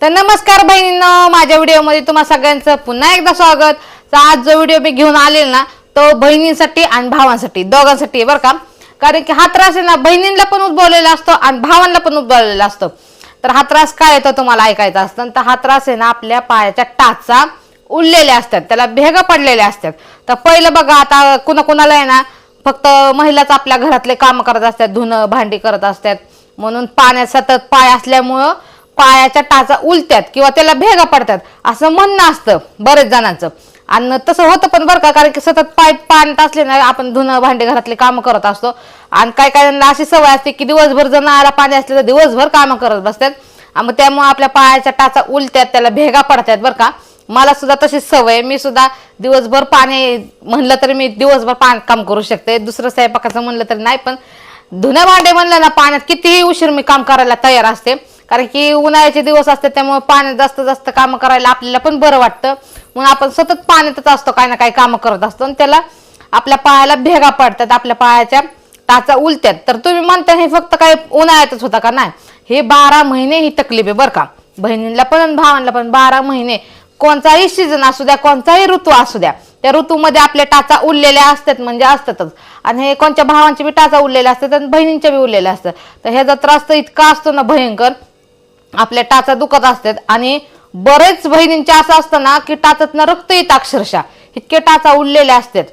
तर नमस्कार बहिणींनो, माझ्या व्हिडिओमध्ये तुम्हा सगळ्यांचं पुन्हा एकदा स्वागत. तर आज जो व्हिडिओ मी घेऊन आलेला ना तो बहिणींसाठी आणि भावांसाठी दोघांसाठी बरं का. कारण की हा त्रास आहे ना बहिणींना पण उद्भवलेला असतो आणि भावांना पण उद्भवलेला असतो. तर हा त्रास काय येतो तुम्हाला ऐकायचा असतं. तर हा त्रास आहे ना आपल्या पायाच्या टाचा उडलेल्या असतात, त्याला भेगा पडलेल्या असतात. तर पहिलं बघा, आता कुणाला आहे ना फक्त महिलाच आपल्या घरातले काम करत असतात, धुणं भांडी करत असतात, म्हणून पाण्यात सतत पाय असल्यामुळं पायाच्या टाचा उलट्यात किंवा त्याला भेगा पडतात असं म्हणणं असतं बरेच जणांचं. आणि तसं होतं पण बरं का, कारण की सतत पाय पाण्यात असले ना आपण धुणं भांडी घरातले कामं करत असतो आणि काय काय जणांना अशी सवय असते की दिवसभर जर नळाला पाणी असले तर दिवसभर कामं करत बसतात आणि मग त्यामुळे आपल्या पायाच्या टाचा उलट्यात, त्याला भेगा पडतात बरं का. मला सुद्धा तशीच सवय, मी सुद्धा दिवसभर पाणी म्हणलं तरी मी दिवसभर पाण्यात काम करू शकते, दुसरं स्वयंपाकाचं म्हणलं तरी नाही. पण धुणं भांडे म्हणलं ना पाण्यात कितीही उशीर मी काम करायला तयार असते, कारण की उन्हाळ्याचे दिवस असते त्यामुळे पाण्यात जास्त जास्त काम करायला आपल्याला पण बरं वाटतं. म्हणून आपण सतत पाण्यातच असतो, काय ना काय काम करत असतो आणि त्याला आपल्या पायाला भेगा पडतात, आपल्या पायाच्या टाचा उलट्यात. तर तुम्ही म्हणता हे फक्त काय उन्हाळ्यातच होता का? नाही, हे 12 महिने ही तकलीफ आहे बरं का. बहिणींना पण आणि भावांना पण 12 महिने, कोणताही सीझन असू द्या, कोणताही ऋतू असू द्या, त्या ऋतूमध्ये आपल्या टाचा उरलेल्या असतात म्हणजे असतातच. आणि हे कोणत्या भावांची बी टाचा उरलेल्या असतात आणि बहिणींच्या बी उरलेल्या असतात. तर ह्याचा त्रास तर इतका असतो ना भयंकर, आपल्या टाचा दुखत असतात. आणि बरेच बहिणींचे असं असतं ना की टाचातनं रक्त येतं, अक्षरशः इतके टाचा उरलेले असतात,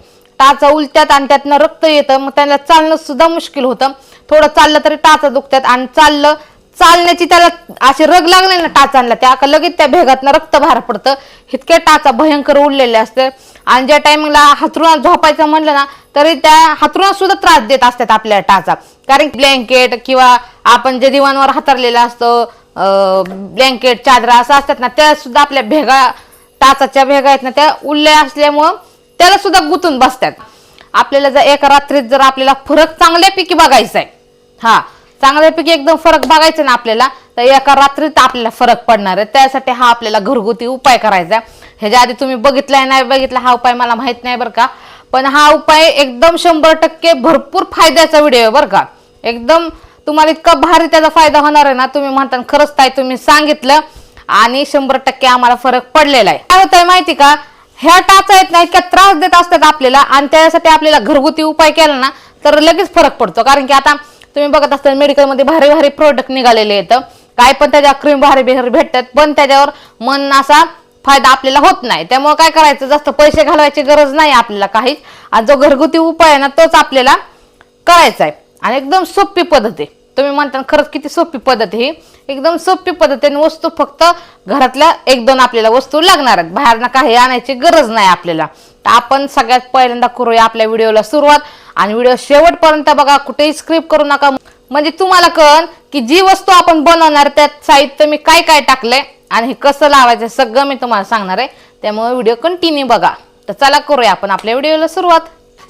टाचा उलट्यात आणि त्यातनं रक्त येतं. मग त्यांना चालणं सुद्धा मुश्किल होतं, थोडं चाललं तरी टाचा दुखतात. आणि चालण्याची त्याला अशी रग लागली ना टाचांना, त्या लगेच त्या भेगातनं रक्त बाहेर पडतं, इतके टाचा भयंकर उडलेले असते. आणि ज्या टायमिंगला हातरुणात झोपायचं म्हणलं ना तरी त्या हातरुणात सुद्धा त्रास देत असतात आपल्या टाचा. कारण ब्लँकेट किंवा आपण जे दिवाणवर हातरलेलं असतं ब्लँकेट चादरा असं असतात ना, त्या सुद्धा आपल्या भेगा, टाचाच्या भेगा आहेत ना त्या उरल्या असल्यामुळं त्याला सुद्धा गुंतून बसतात. आपल्याला जर एका रात्रीत जर आपल्याला फरक चांगल्यापैकी बघायचा आहे, हा चांगल्यापैकी एकदम फरक बघायचा ना आपल्याला, तर एका रात्रीत आपल्याला फरक पडणार आहे. त्यासाठी हा आपल्याला घरगुती उपाय करायचा. ह्याच्या आधी तुम्ही बघितलाय नाही बघितला हा उपाय मला माहित नाही बरं का, पण हा उपाय एकदम 100% भरपूर फायद्याचा व्हिडिओ आहे बरं का. एकदम तुम्हाला इतका भारी त्याचा फायदा होणार आहे ना, तुम्ही म्हणता खरंच ताई तुम्ही सांगितलं आणि 100% आम्हाला फरक पडलेला आहे. काय होतंय माहिती का, ह्या टाचा आहेत ना इतका त्रास देत असतात आपल्याला आणि त्यासाठी आपल्याला घरगुती उपाय केला ना तर लगेच फरक पडतो. कारण की आता तुम्ही बघत असता मेडिकलमध्ये भारी भारी प्रोडक्ट निघालेले आहेत, काय पण त्याच्या क्रीम भारी बिहारी भेटतात, पण त्याच्यावर मन असा फायदा आपल्याला होत नाही. त्यामुळे काय करायचं, जास्त पैसे घालवायची गरज नाही आपल्याला काहीच. आणि जो घरगुती उपाय आहे ना तोच आपल्याला करायचा आहे आणि एकदम सोपी पद्धत आहे. तुम्ही म्हणता खरंच किती सोपी पद्धत ही, एकदम सोपी पद्धत आहे. वस्तू फक्त घरातल्या 1-2 आपल्याला वस्तू लागणार आहेत, बाहेरनं काही आणायची गरज नाही आपल्याला. तर आपण सगळ्यात पहिल्यांदा करूया आपल्या व्हिडिओला सुरुवात आणि व्हिडिओ शेवटपर्यंत बघा, कुठेही स्क्रिप्ट करू नका, म्हणजे तुम्हाला कळन की जी वस्तू आपण बनवणार त्यात साहित्य मी काय काय टाकलंय आणि हे कसं लावायचं सगळं मी तुम्हाला सांगणार आहे. त्यामुळे व्हिडिओ कंटिन्यू बघा. तर चला करूया आपण आपल्या व्हिडिओला सुरुवात.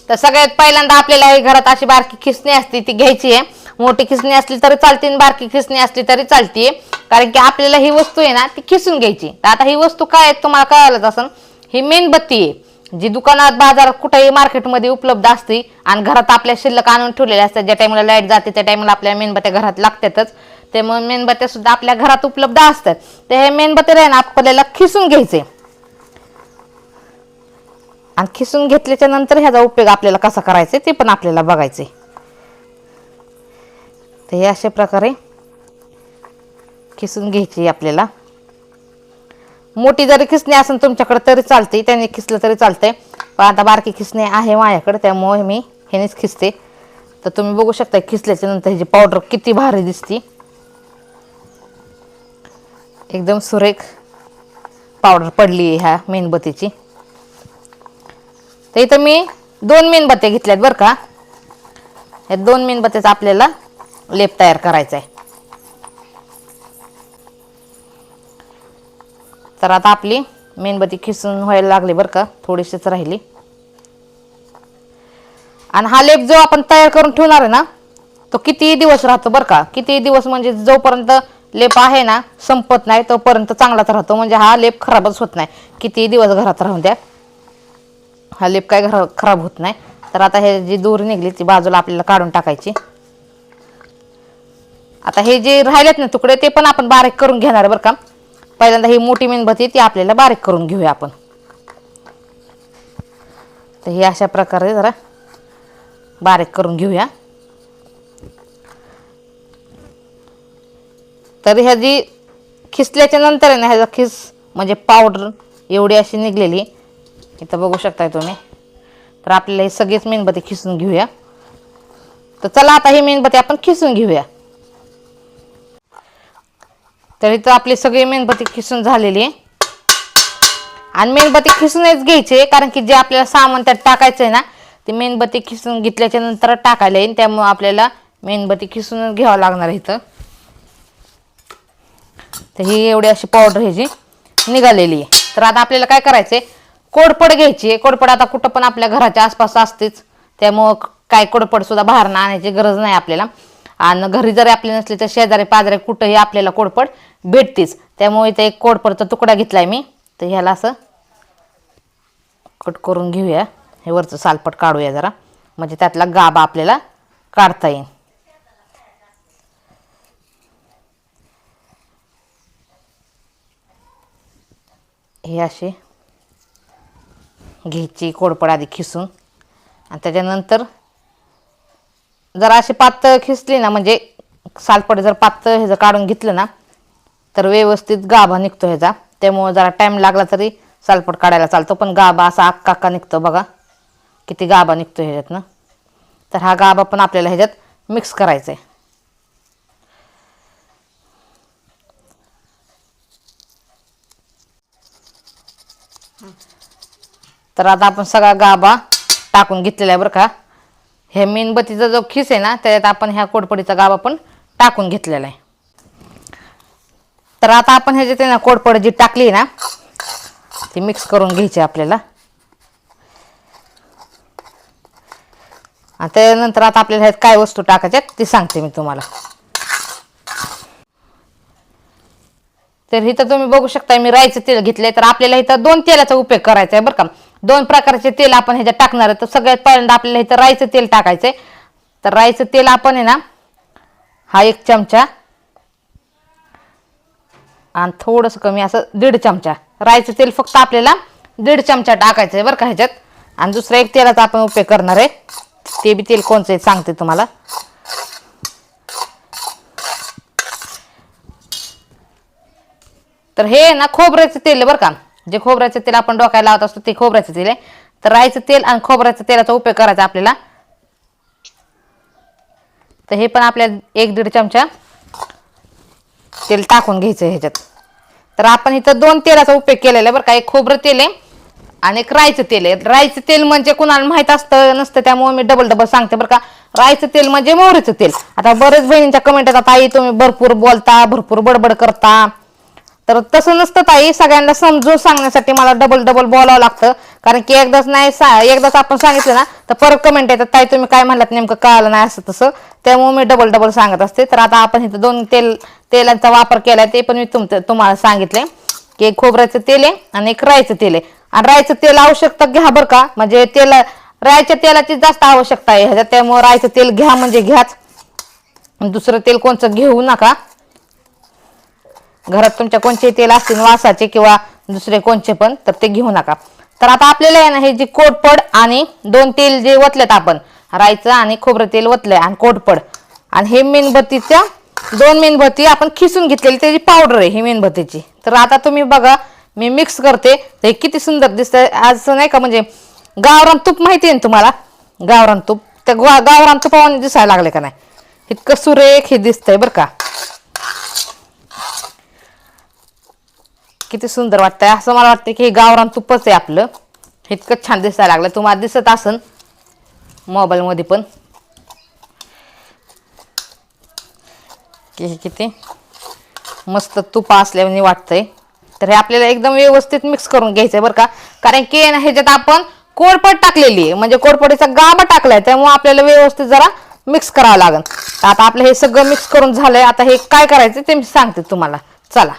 तर सगळ्यात पहिल्यांदा आपल्याला हे घरात अशी बारकी खिसणी असते ती घ्यायची आहे. मोठी खिसणी असली तरी चालते आणि बारकी खिसणी असली तरी चालते, कारण की आपल्याला ही वस्तू आहे ना ती खिसून घ्यायची. तर आता ही वस्तू काय आहे तुम्हाला कळालंच असेल, ही मेणबत्ती आहे जी दुकानात बाजारात कुठेही मार्केटमध्ये उपलब्ध असते आणि घरात आपल्या शिल्लक आणून ठेवलेल्या असतात. ज्या टाइमला लाईट जाते त्या टाइमला आपल्याला मेणबत्त्या घरात लागतातच, त्यामुळे मेणबत्त्या सुद्धा आपल्या घरात उपलब्ध असतात. तर हे मेणबत्ती आहे ना आपल्याला खिसून घ्यायचे आणि खिसून घेतल्याच्या नंतर ह्याचा उपयोग आपल्याला कसा करायचा ते पण आपल्याला बघायचे. तर हे अशा प्रकारे खिसून घ्यायची आपल्याला. मोठी जरी खिसणी असेल तुमच्याकडे तरी चालते, त्याने खिसलं तरी चालतंय, पण आता बारकी खिसणी आहे माझ्याकडे त्यामुळे मी ह्यानेच खिसते. तर तुम्ही बघू शकता खिसल्याच्या नंतर ह्याची पावडर किती भारी दिसते, एकदम सुरेख पावडर पडली आहे ह्या मेणबत्तीची. तर इथं मी 2 मेणबत्त्या घेतल्यात बरं का. या 2 मेणबत्त्याचा आपल्याला लेप तयार करायचा आहे. तर आता आपली मेणबत्ती खिसून व्हायला लागली बरं का, थोडीशीच राहिली. आणि हा लेप जो आपण तयार करून ठेवणार आहे ना तो किती दिवस राहतो बरं का, किती दिवस म्हणजे जोपर्यंत लेप आहे ना संपत नाही तोपर्यंत चांगलाच राहतो. म्हणजे हा लेप खराबच होत नाही, किती दिवस घरात राहून द्या हा लेप काय खराब होत नाही. तर आता हे जी दोरी निघली ती बाजूला आपल्याला काढून टाकायची. आता हे जे राहिलेत ना तुकडे ते पण आपण बारीक करून घेणार बरं का. पहिल्यांदा ही मोठी मेणबत्ती ती आपल्याला बारीक करून घेऊया आपण. तर हे अशा प्रकारे जरा बारीक करून घेऊया. तर ह्या जी खिसल्याच्या नंतर आहे ना ह्याचा खिस म्हणजे पावडर एवढी अशी निघलेली इथं बघू शकताय तुम्ही. तर आपल्याला हे सगळीच मेणबत्ती खिसून घेऊया. तर चला आता ही मेणबत्ती आपण खिसून घेऊया. तर इथं आपली सगळी मेणबत्ती खिसून झालेली आहे. आणि मेणबत्ती खिसूनच घ्यायची कारण की जे आपल्याला सामान त्यात टाकायचं आहे ना ते मेणबत्ती खिसून घेतल्याच्या नंतर टाकायला येईल. त्यामुळे आपल्याला मेणबत्ती खिसूनच घ्यावं लागणार आहे इथं. तर ही एवढी अशी पावडर ह्याची निघालेली आहे. तर आता आपल्याला काय करायचंय कोडपड घ्यायची आहे. कोडपड आता कुठं पण आपल्या घराच्या आसपास असतेच त्यामुळं काय कोडपड सुद्धा बाहेर आणायची गरज नाही आपल्याला. आणि घरी जरी आपली नसली तर शेजारी पाजारी कुठंही आपल्याला कोडपड भेटतेच. त्यामुळे इथे एक कोडपडचा तुकडा घेतलाय मी. तर ह्याला असं कट करून घेऊया. हे वरचं सालपट काढूया जरा म्हणजे त्यातला गाभा आपल्याला काढता येईल. हे असे घ्यायची कोडपड आधी खिसून आणि त्याच्यानंतर जरा अशी पातळ खिसली ना म्हणजे सालपट जर पातळ ह्याचं काढून घेतलं ना तर व्यवस्थित गाभा निघतो ह्याचा. त्यामुळे जरा टाइम लागला तरी सालपट काढायला चालतो पण गाभा असा अक्का निघतो. बघा किती गाभा निघतो ह्याच्यातनं. तर हा गाभा पण आपल्याला ह्याच्यात मिक्स करायचा आहे. तर आता आपण सगळा गाभा टाकून घेतलेला आहे बरं का. हे मेणबत्तीचा जो खिस आहे ना त्याच्यात आपण ह्या कोडपडीचा गाभा पण टाकून घेतलेला आहे. तर आता आपण ह्याच्यात ना कोडपड जी टाकली ना ती मिक्स करून घ्यायची आपल्याला. आणि त्यानंतर आता आपल्याला ह्यात काय वस्तू टाकायच्या ती सांगते मी तुम्हाला. तर इथं तुम्ही बघू शकता मी राईचं तेल घेतलंय. तर आपल्याला इथं 2 तेलाचा उपयोग करायचा आहे बरं का. 2 प्रकारचे तेल आपण ह्याच्यात टाकणार आहे. तर सगळ्यात पहिल्यांदा आपल्याला इथं राईचं तेल टाकायचंय. तर राईचं तेल आपण आहे ना हा 1 चमचा आणि थोडंसं कमी असं 1.5 चमचा राईचं तेल फक्त आपल्याला 1.5 चमचा टाकायचं आहे बरं का ह्याच्यात. आणि दुसरा एक तेलाचा आपण उपयोग करणार आहे. ते बी तेल कोणचं आहे सांगते तुम्हाला. तर हे ना खोबऱ्याचं तेल आहे बरं का. जे खोबऱ्याचं तेल आपण डोक्याला लावत असतो ते खोबऱ्याचं तेल आहे. तर राईचं तेल आणि खोबऱ्याच्या तेलाचा उपयोग करायचा आपल्याला. तर हे पण आपल्याला 1-1.5 चमचा तेल टाकून घ्यायचं ह्याच्यात. तर आपण इथं 2 तेलाचा उपयोग केलेला आहे बरं का. एक खोबरं तेल आहे आणि एक राईचं तेल आहे. राईचं तेल म्हणजे कुणाला माहित असतं नसतं त्यामुळे मी डबल सांगते बरं का. राईचं तेल म्हणजे मोहरीचं तेल. आता बरेच बहिणींच्या कमेंट येतात ताई तुम्ही भरपूर बोलता भरपूर बडबड करता. तर तसं नसतं ताई. सगळ्यांना समजून सांगण्यासाठी मला डबल बोलावं लागतं. कारण की एकदाच आपण सांगितलं ना तर परत कमेंट येतात ताई तुम्ही काय म्हणलात नेमकं कळालं नाही असं तसं. त्यामुळे मी डबल सांगत असते. तर आता आपण इथं 2 तेलांचा वापर केलाय ते पण मी तुम्हाला सांगितले की एक खोबऱ्याचं तेल आहे आणि एक राईचं तेल आहे. आणि राईचं तेल आवश्यकता घ्या बरं का. म्हणजे राईच्या तेलाची जास्त आवश्यकता आहे ह्याच्यात. त्यामुळे राईचं तेल घ्या म्हणजे घ्याच. दुसरं तेल कोणचं घेऊ नका. घरात तुमच्या कोणते तेल असतील वासाचे किंवा दुसरे कोणचे पण तर ते घेऊ नका. तर आता आपल्याला आहे ना हे जी कोडपड आणि 2 तेल जे वतलेत आपण राईचं आणि खोबरं तेल वतलंय आणि कोडपड आणि हे मेणबत्तीच्या 2 मेणबत्ती आपण खिसून घेतलेली त्याची पावडर आहे ही मेणबत्तीची. तर आता तुम्ही बघा मी मिक्स करते. तर हे किती सुंदर दिसतंय. आज नाही का म्हणजे गावरान तूप माहिती आहे ना तुम्हाला. गावरान तूप त्या गावरान तुपावाने दिसायला लागले का नाही. इतकं सुरेख हे दिसतंय बरं का. किती सुंदर वाटतंय. असं मला वाटतं की हे गावरान तुपच आहे आपलं. इतकं छान दिसायला लागलं. तुम्हाला दिसत असन मोबाईल मध्ये पण की किती मस्त तूप असल्याने वाटतंय. तर हे आपल्याला एकदम व्यवस्थित मिक्स करून घ्यायचंय बरं का. कारण की ह्याच्यात आपण कोडपड टाकलेली आहे म्हणजे कोडपडीचा गाभा टाकलाय त्यामुळे आपल्याला व्यवस्थित जरा मिक्स करावं लागेल. आता आपलं हे सगळं मिक्स करून झालंय. आता हे काय करायचं ते मी सांगते तुम्हाला. चला.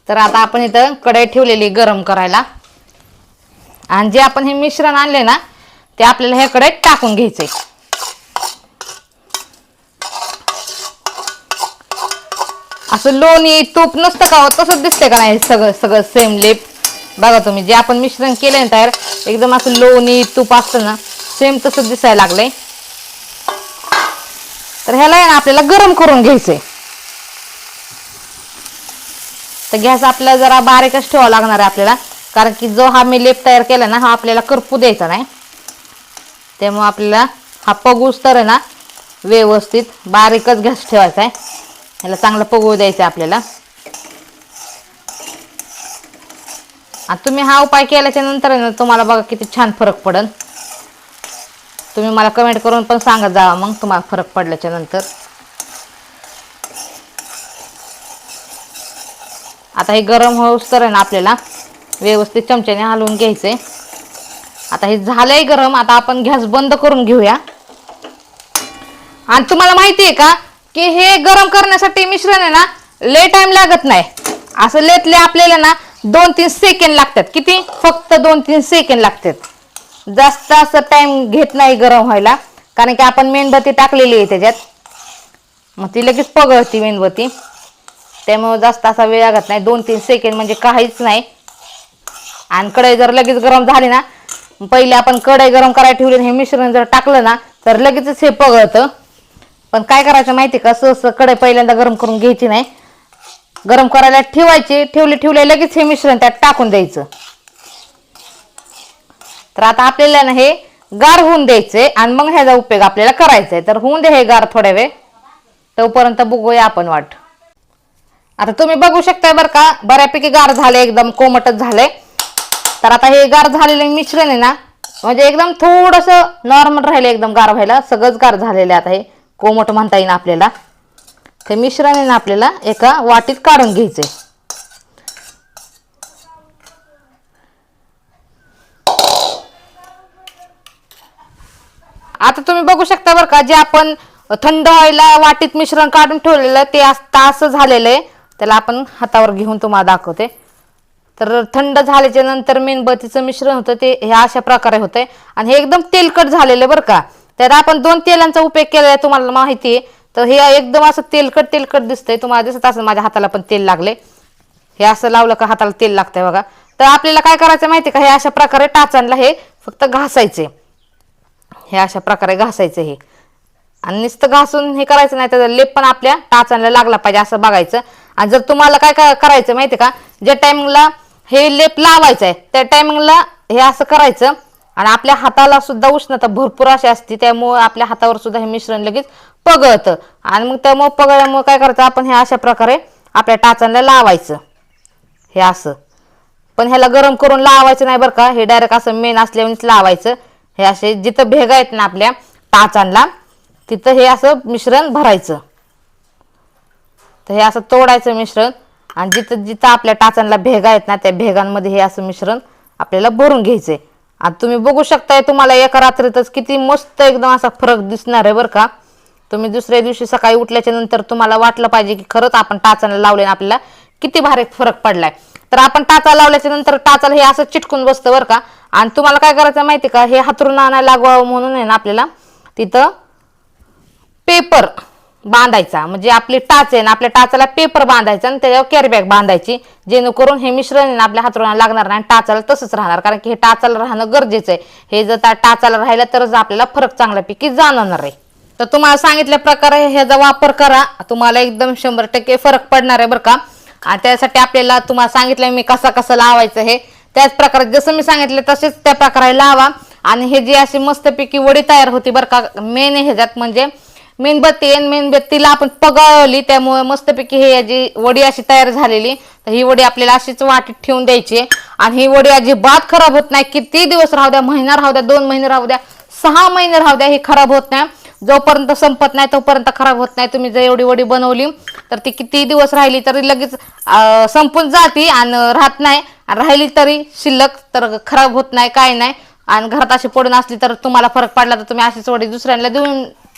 तर आता आपण इथं कढई ठेवलेली गरम करायला आणि जे आपण हे मिश्रण आणले ना ते आपल्याला ह्या कढईत टाकून घ्यायचंय. असं लोणी तूप नसतं का तसंच दिसतंय का नाही सगळं सगळं सेम लेप बघा तुम्ही जे आपण मिश्रण केलंय ना तयार एकदम असं लोणी तूप असतं ना सेम तसंच दिसायला लागलंय. तर ह्याला आहे ना आपल्याला गरम करून घ्यायचंय. तर गॅस आपल्याला जरा बारीकच ठेवावा लागणार आहे आपल्याला कारण की जो हा मी लेप तयार केला ना हा आपल्याला करपू द्यायचा नाही. त्यामुळे आपल्याला हा पगूस तर आहे ना व्यवस्थित बारीकच गॅस ठेवायचा आहे. ह्याला चांगलं पगवू द्यायचं आपल्याला. आणि तुम्ही हा उपाय केल्याच्या नंतर आहे ना तुम्हाला बघा किती छान फरक पडेल. तुम्ही मला कमेंट करून पण सांगत जावा मग तुम्हाला फरक पडल्याच्या नंतर. आता हे गरम होऊस तर आहे ना आपल्याला व्यवस्थित चमच्याने हलवून घ्यायचंय. आता हे झालंय गरम. आता आपण गॅस बंद करून घेऊया. आणि तुम्हाला माहिती आहे का की हे गरम करण्यासाठी मिश्रण आहे ना लय टाइम लागत नाही. असं लेतले आपल्याला ना 2-3 सेकंड लागतात. किती फक्त 2-3 सेकंड लागतात. जास्त असं टाइम घेत नाही गरम व्हायला कारण की आपण मेणबत्ती टाकलेली आहे त्याच्यात मग ती लगेच पगळती मेणबत्ती. त्यामुळे जास्त असा वेळ लागत नाही. 2-3 सेकंड म्हणजे काहीच नाही. आणि कढई जर लगेच गरम झाली ना पहिले आपण कढई गरम करायला ठेवली हे मिश्रण जर टाकलं ना तर लगेचच हे पगळतं. पण काय करायचं माहिती का असं कढई पहिल्यांदा गरम करून घ्यायची नाही. गरम करायला ठेवायची ठेवले लगेच हे मिश्रण त्यात टाकून द्यायचं. तर आता आपल्याला ना हे गार होऊन द्यायचंय आणि मग ह्याचा उपयोग आपल्याला करायचा आहे. तर होऊन दे हे गार थोड्या वेळ तोपर्यंत बघूया आपण वाट. आता तुम्ही बघू शकताय बरं का बऱ्यापैकी गार झाले एकदम कोमटच झालंय. तर आता हे गार झालेलं मिश्रण आहे ना म्हणजे एकदम थोडंसं नॉर्मल राहिलं एकदम गार व्हायला. सगळंच गार झालेलं आता हे कोमट म्हणता येईल आपल्याला. हे मिश्रण आहे ना आपल्याला एका वाटीत काढून घ्यायचंय. आता तुम्ही बघू शकता बरं का जे आपण थंड व्हायला वाटीत मिश्रण काढून ठेवलेलं ते तास झालेलं आहे. त्याला आपण हातावर घेऊन तुम्हाला दाखवते. तर थंड झाल्याच्या नंतर मेणबत्तीचं मिश्रण होतं ते ह्या अशा प्रकारे होतंय आणि हे एकदम तेलकट झालेलं बरं का. त्यात आपण 2 तेलांचा उपयोग केलाय तुम्हाला माहिती आहे. तर हे एकदम असं तेलकट दिसतंय. तुम्हाला दिसत असेल माझ्या हाताला पण तेल लागले. हे असं लावलं का हाताला तेल लागतंय बघा. तर आपल्याला काय करायचं माहिती का हे अशा प्रकारे टाचांना हे फक्त घासायचे. हे अशा प्रकारे घासायचं हे आणि नुसतं घासून हे करायचं नाही त्याचा लेप पण आपल्या टाचांना लागला पाहिजे असं बघायचं. आणि जर तुम्हाला काय करायचं माहिती का ज्या टायमिंगला हे लेप लावायचं आहे त्या टायमिंगला हे असं करायचं आणि आपल्या हाताला सुद्धा उष्णता भरपूर अशी असते त्यामुळे आपल्या हातावर सुद्धा हे मिश्रण लगेच पगळतं. आणि मग त्यामुळे पगळल्यामुळे काय करायचं आपण हे अशा प्रकारे आपल्या टाचांना लावायचं हे असं. पण ह्याला गरम करून लावायचं नाही बरं का. हे डायरेक्ट असं मेन असल्यामुळेच लावायचं. हे असे जिथं भेगा आहेत ना आपल्या टाचांना तिथं हे असं मिश्रण भरायचं. तर हे असं तोडायचं मिश्रण आणि जिथं जिथं आपल्या टाचांना भेगा आहेत ना त्या भेगांमध्ये हे असं मिश्रण आपल्याला भरून घ्यायचंय. आता तुम्ही बघू शकताय तुम्हाला एका रात्रीतच किती मस्त एकदम असा फरक दिसणार आहे बरं का. तुम्ही दुसऱ्या दिवशी सकाळी उठल्याच्या नंतर तुम्हाला वाटलं पाहिजे की खरंच आपण टाचांना लावले आपल्याला किती भारी फरक पडलाय. तर आपण टाचा लावल्याच्या नंतर टाचाला हे असं चिटकून बसतं बरं का. आणि तुम्हाला काय करायचं माहिती का हे हातरून आणायला लागवावं म्हणून आहे ना आपल्याला तिथं पेपर बांधायचा. म्हणजे आपली टाच आहे ना आपल्या टाचाला पेपर बांधायचा आणि त्याच्यावर कॅरीबॅग बांधायची जेणेकरून हे मिश्रण आपल्या हातरून लागणार नाही आणि टाचाला तसंच राहणार कारण की हे टाचाला राहणं गरजेचं आहे. हे जर टाचाला राहिलं तरच आपल्याला फरक चांगल्यापैकी जाणवणार आहे. तर तुम्हाला सांगितल्या प्रकारे ह्याचा वापर करा तुम्हाला एकदम 100% फरक पडणार आहे बरं का. आणि त्यासाठी आपल्याला तुम्हाला सांगितलं मी कसं लावायचं हे त्याच प्रकारे जसं मी सांगितलं तसेच त्या प्रकारे लावा. आणि हे जी अशी मस्तपैकी वडी तयार होती बरं का मेन ह्याच्यात म्हणजे मेणबत्तीला आपण पगळली त्यामुळे मस्तपैकी हे जी वडी अशी तयार झालेली. तर ही वडी आपल्याला अशीच वाटीत ठेवून द्यायची आणि ही वडी अजिबात खराब होत नाही. किती दिवस राहू द्या महिना राहू द्या 2 महिने राहू द्या 6 महिने राहू द्या ही खराब होत नाही. जोपर्यंत संपत नाही तोपर्यंत खराब होत नाही. तुम्ही जर एवढी वडी बनवली तर ती किती दिवस राहिली तरी लगेच संपून जाती आणि राहत नाही. राहिली तरी शिल्लक तर खराब होत नाही काय नाही. आणि घरात अशी पडून असली तर तुम्हाला फरक पडला तर तुम्ही अशीच वडी दुसऱ्यांना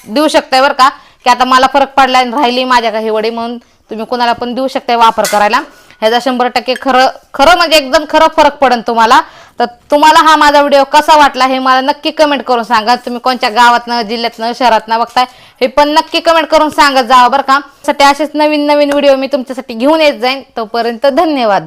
देऊ शकताय बरं का. की आता मला फरक पडला आणि राहिली माझ्या काही वडी म्हणून तुम्ही कोणाला पण देऊ शकताय वापर करायला. ह्याचा 100% खरं म्हणजे एकदम खरं फरक पडेल तुम्हाला. तर तुम्हाला हा माझा व्हिडिओ कसा वाटला हे मला नक्की कमेंट करून सांगा. तुम्ही कोणत्या गावातनं, जिल्ह्यातनं, शहरातनं बघताय हे पण नक्की कमेंट करून सांगत जावा बरं का. असेच नवीन नवीन व्हिडिओ मी तुमच्यासाठी घेऊन येत जाईन. तोपर्यंत धन्यवाद.